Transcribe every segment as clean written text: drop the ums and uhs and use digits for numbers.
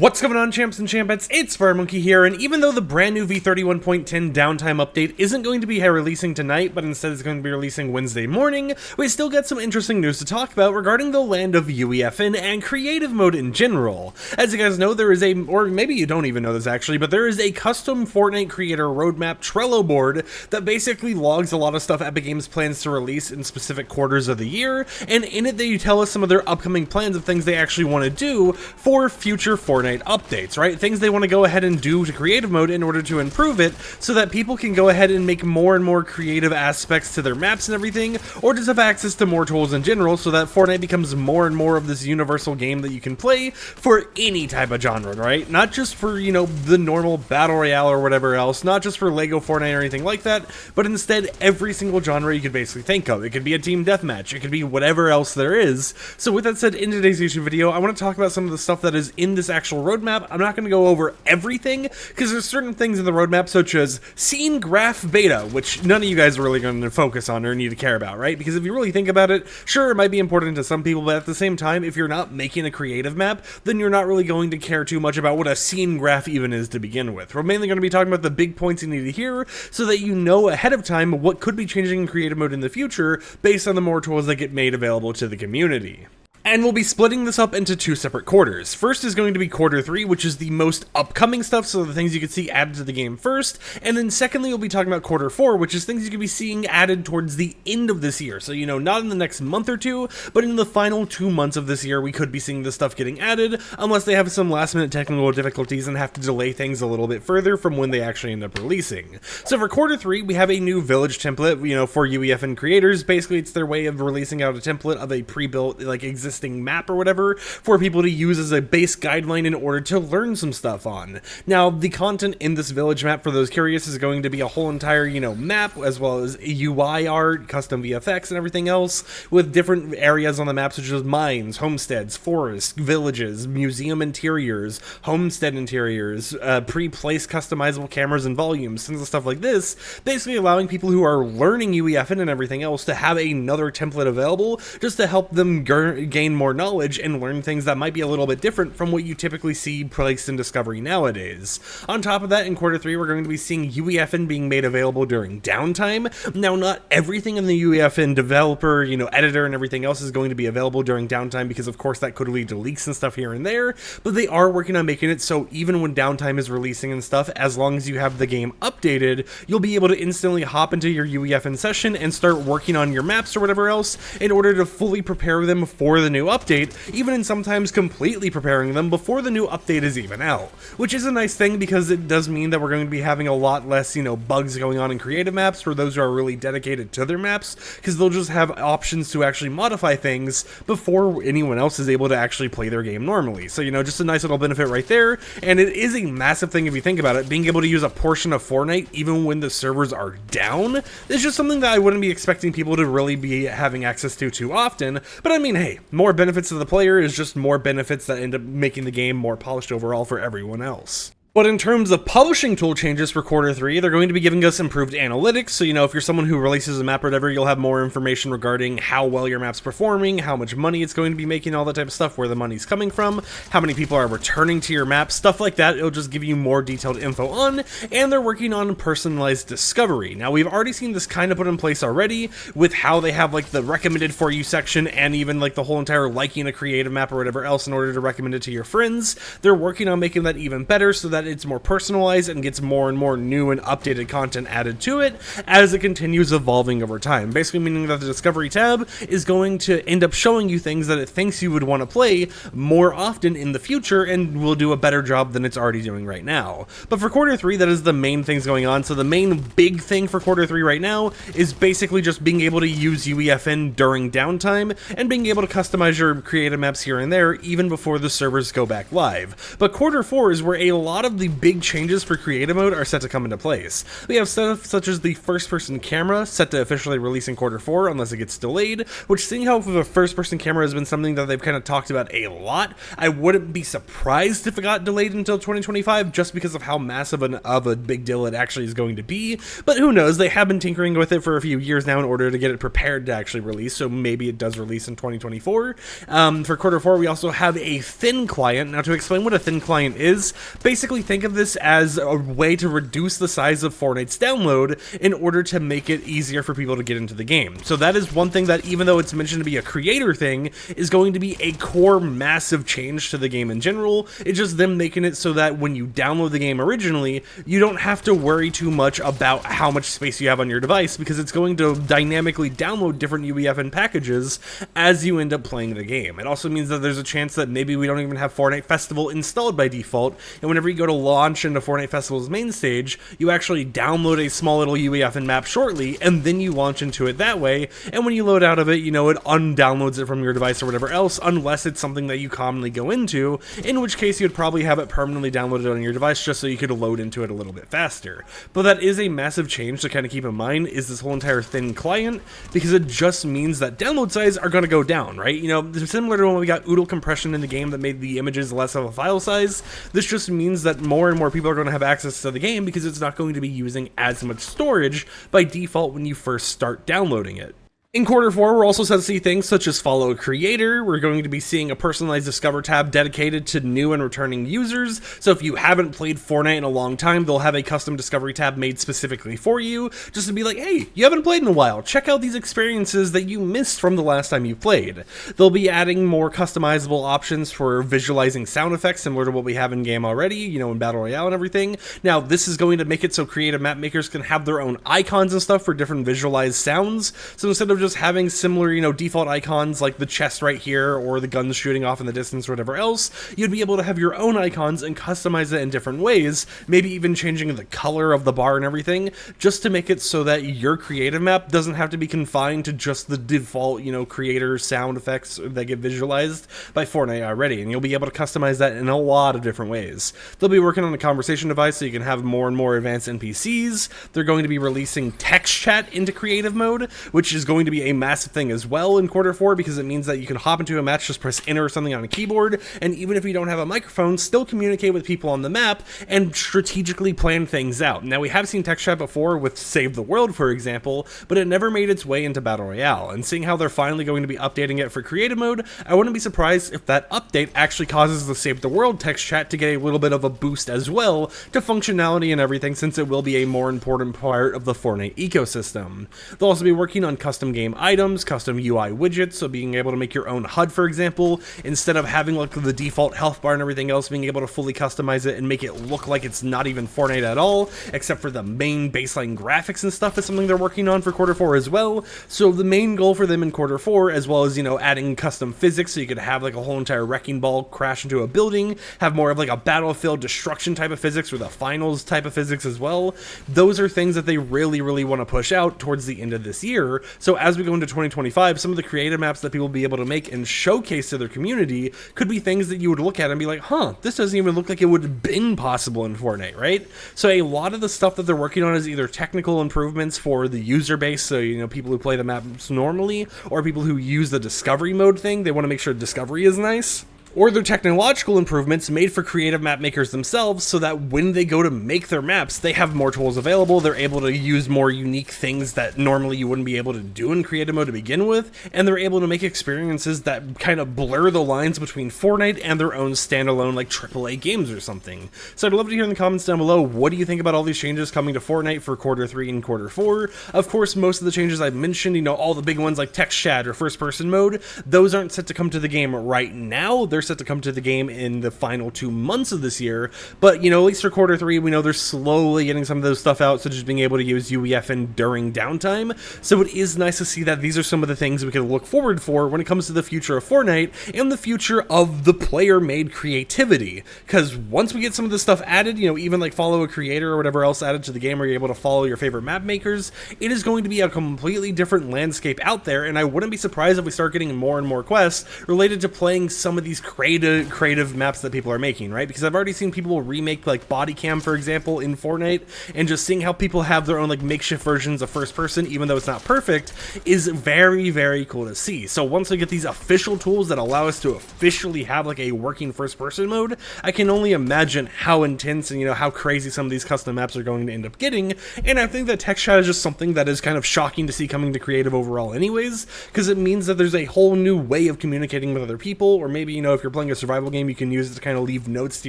What's going on, champs and champettes? It's FireMonkey here, and even though the brand new V31.10 downtime update isn't going to be releasing tonight, but instead is going to be releasing Wednesday morning, we still get some interesting news to talk about regarding the land of UEFN and creative mode in general. As you guys know, there is or maybe you don't even know this actually, but there is a custom Fortnite creator roadmap Trello board that basically logs a lot of stuff Epic Games plans to release in specific quarters of the year, and in it they tell us some of their upcoming plans of things they actually want to do for future Fortnite updates, right? Things they want to go ahead and do to creative mode in order to improve it so that people can go ahead and make more and more creative aspects to their maps and everything, or just have access to more tools in general so that Fortnite becomes more and more of this universal game that you can play for any type of genre, right? Not just for, you know, the normal battle royale or whatever else, not just for Lego Fortnite or anything like that, but instead every single genre you could basically think of. It could be a team deathmatch, it could be whatever else there is. So with that said, in today's YouTube video, I want to talk about some of the stuff that is in this actual roadmap. I'm not going to go over everything because there's certain things in the roadmap such as scene graph beta, which none of you guys are really going to focus on or need to care about, right? Because if you really think about it, sure, it might be important to some people, but at the same time, if you're not making a creative map, then you're not really going to care too much about what a scene graph even is to begin with. We're mainly going to be talking about the big points you need to hear so that you know ahead of time what could be changing in creative mode in the future based on the more tools that get made available to the community. And we'll be splitting this up into two separate quarters. First is going to be quarter 3, which is the most upcoming stuff, so the things you can see added to the game first. And then secondly, we'll be talking about quarter 4, which is things you can be seeing added towards the end of this year. So, you know, not in the next month or two, but in the final 2 months of this year, we could be seeing this stuff getting added, unless they have some last minute technical difficulties and have to delay things a little bit further from when they actually end up releasing. So for quarter 3, we have a new village template, you know, for UEFN creators. Basically, it's their way of releasing out a template of a pre-built, like, existing map or whatever for people to use as a base guideline in order to learn some stuff on. Now, the content in this village map, for those curious, is going to be a whole entire, you know, map, as well as UI art, custom VFX, and everything else, with different areas on the map such as mines, homesteads, forests, villages, museum interiors, homestead interiors, pre-placed customizable cameras and volumes, things and stuff like this, basically allowing people who are learning UEFN and everything else to have another template available just to help them gain more knowledge and learn things that might be a little bit different from what you typically see placed in Discovery nowadays. On top of that, in quarter 3, we're going to be seeing UEFN being made available during downtime. Now, not everything in the UEFN developer, you know, editor and everything else is going to be available during downtime because, of course, that could lead to leaks and stuff here and there, but they are working on making it so even when downtime is releasing and stuff, as long as you have the game updated, you'll be able to instantly hop into your UEFN session and start working on your maps or whatever else in order to fully prepare them for the new update, even in sometimes completely preparing them before the new update is even out, which is a nice thing because it does mean that we're going to be having a lot less, you know, bugs going on in creative maps for those who are really dedicated to their maps, because they'll just have options to actually modify things before anyone else is able to actually play their game normally. So, you know, just a nice little benefit right there, and it is a massive thing if you think about it. Being able to use a portion of Fortnite even when the servers are down is just something that I wouldn't be expecting people to really be having access to too often, but I mean, hey, more benefits to the player is just more benefits that end up making the game more polished overall for everyone else. But in terms of publishing tool changes for quarter 3, they're going to be giving us improved analytics, so, you know, if you're someone who releases a map or whatever, you'll have more information regarding how well your map's performing, how much money it's going to be making, all that type of stuff, where the money's coming from, how many people are returning to your map, stuff like that. It'll just give you more detailed info on, and they're working on personalized discovery. Now, we've already seen this kind of put in place already with how they have, like, the recommended for you section and even, like, the whole entire liking a creative map or whatever else in order to recommend it to your friends. They're working on making that even better so that it's more personalized and gets more and more new and updated content added to it as it continues evolving over time. Basically meaning that the Discovery tab is going to end up showing you things that it thinks you would want to play more often in the future and will do a better job than it's already doing right now. But for quarter 3, that is the main things going on. So the main big thing for quarter 3 right now is basically just being able to use UEFN during downtime and being able to customize your creative maps here and there even before the servers go back live. But quarter 4 is where a lot of the big changes for creative mode are set to come into place. We have stuff such as the first-person camera set to officially release in Q4 unless it gets delayed, which, seeing how the first-person camera has been something that they've kind of talked about a lot, I wouldn't be surprised if it got delayed until 2025 just because of how massive of a big deal it actually is going to be. But who knows, they have been tinkering with it for a few years now in order to get it prepared to actually release, so maybe it does release in 2024. For Q4, we also have a thin client. Now, to explain what a thin client is, basically think of this as a way to reduce the size of Fortnite's download in order to make it easier for people to get into the game. So that is one thing that, even though it's mentioned to be a creator thing, is going to be a core massive change to the game in general. It's just them making it so that when you download the game originally, you don't have to worry too much about how much space you have on your device, because it's going to dynamically download different UEFN packages as you end up playing the game. It also means that there's a chance that maybe we don't even have Fortnite Festival installed by default, and whenever you go to launch into Fortnite Festival's main stage, you actually download a small little UEFN map shortly, and then you launch into it that way, and when you load out of it, you know, it undownloads it from your device or whatever else, unless it's something that you commonly go into, in which case you'd probably have it permanently downloaded on your device just so you could load into it a little bit faster. But that is a massive change to kind of keep in mind, is this whole entire thin client, because it just means that download size are going to go down, right? You know, similar to when we got oodle compression in the game that made the images less of a file size, this just means that more and more people are going to have access to the game because it's not going to be using as much storage by default when you first start downloading it. In Q4, we're also set to see things such as follow a creator. We're going to be seeing a personalized Discover tab dedicated to new and returning users. So if you haven't played Fortnite in a long time, they'll have a custom Discovery tab made specifically for you, just to be like, hey, you haven't played in a while. Check out these experiences that you missed from the last time you played. They'll be adding more customizable options for visualizing sound effects, similar to what we have in game already, you know, in Battle Royale and everything. Now, this is going to make it so creative map makers can have their own icons and stuff for different visualized sounds. So instead of just having similar, you know, default icons like the chest right here or the guns shooting off in the distance or whatever else, you'd be able to have your own icons and customize it in different ways, maybe even changing the color of the bar and everything, just to make it so that your creative map doesn't have to be confined to just the default, you know, creator sound effects that get visualized by Fortnite already, and you'll be able to customize that in a lot of different ways. They'll be working on a conversation device so you can have more and more advanced NPCs. They're going to be releasing text chat into creative mode, which is going to be a massive thing as well in Q4, because it means that you can hop into a match, just press enter or something on a keyboard, and even if you don't have a microphone, still communicate with people on the map and strategically plan things out. Now, we have seen text chat before with Save the World, for example, but it never made its way into Battle Royale, and seeing how they're finally going to be updating it for creative mode, I wouldn't be surprised if that update actually causes the Save the World text chat to get a little bit of a boost as well to functionality and everything, since it will be a more important part of the Fortnite ecosystem. They'll also be working on custom game items, custom UI widgets, so being able to make your own HUD, for example, instead of having like the default health bar and everything else, being able to fully customize it and make it look like it's not even Fortnite at all, except for the main baseline graphics and stuff, is something they're working on for Q4 as well. So the main goal for them in Q4, as well as, you know, adding custom physics so you could have like a whole entire wrecking ball crash into a building, have more of like a battlefield destruction type of physics or the finals type of physics as well. Those are things that they really want to push out towards the end of this year. So as we go into 2025, some of the creative maps that people will be able to make and showcase to their community could be things that you would look at and be like, huh, this doesn't even look like it would have been possible in Fortnite, right? So a lot of the stuff that they're working on is either technical improvements for the user base, so, you know, people who play the maps normally, or people who use the discovery mode thing, they want to make sure discovery is nice, or they're technological improvements made for creative map makers themselves so that when they go to make their maps, they have more tools available, they're able to use more unique things that normally you wouldn't be able to do in creative mode to begin with, and they're able to make experiences that kind of blur the lines between Fortnite and their own standalone like AAA games or something. So I'd love to hear in the comments down below, what do you think about all these changes coming to Fortnite for Q3 and Q4? Of course, most of the changes I've mentioned, you know, all the big ones like text chat or first person mode, those aren't set to come to the game right now. They're set to come to the game in the final 2 months of this year, but, you know, at least for Q3, we know they're slowly getting some of those stuff out, such as being able to use UEFN during downtime. So it is nice to see that these are some of the things we can look forward for when it comes to the future of Fortnite and the future of the player-made creativity. Because once we get some of this stuff added, you know, even like follow a creator or whatever else added to the game where you're able to follow your favorite map makers, it is going to be a completely different landscape out there, and I wouldn't be surprised if we start getting more and more quests related to playing some of these creative maps that people are making, right? Because I've already seen people remake like body cam, for example, in Fortnite, and just seeing how people have their own like makeshift versions of first person, even though it's not perfect, is very, very cool to see. So once we get these official tools that allow us to officially have like a working first person mode, I can only imagine how intense and, you know, how crazy some of these custom maps are going to end up getting. And I think that text chat is just something that is kind of shocking to see coming to creative overall anyways, because it means that there's a whole new way of communicating with other people. Or maybe, you know, if you're playing a survival game, you can use it to kind of leave notes to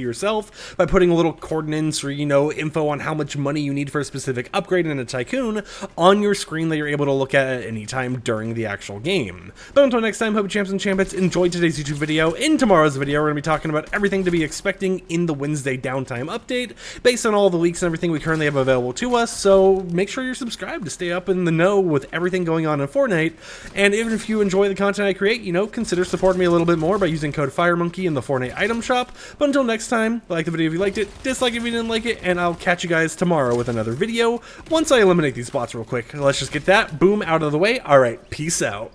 yourself by putting little coordinates or, you know, info on how much money you need for a specific upgrade in a tycoon on your screen that you're able to look at any time during the actual game. But until next time, hope you champs and champions enjoyed today's YouTube video. In tomorrow's video, we're going to be talking about everything to be expecting in the Wednesday downtime update based on all the leaks and everything we currently have available to us. So make sure you're subscribed to stay up in the know with everything going on in Fortnite. And even if you enjoy the content I create, you know, consider supporting me a little bit more by using code FireMonkey in the Fortnite item shop. But until next time, like the video if you liked it, dislike if you didn't like it, and I'll catch you guys tomorrow with another video once I eliminate these bots real quick. Let's just get that boom out of the way. Alright, peace out.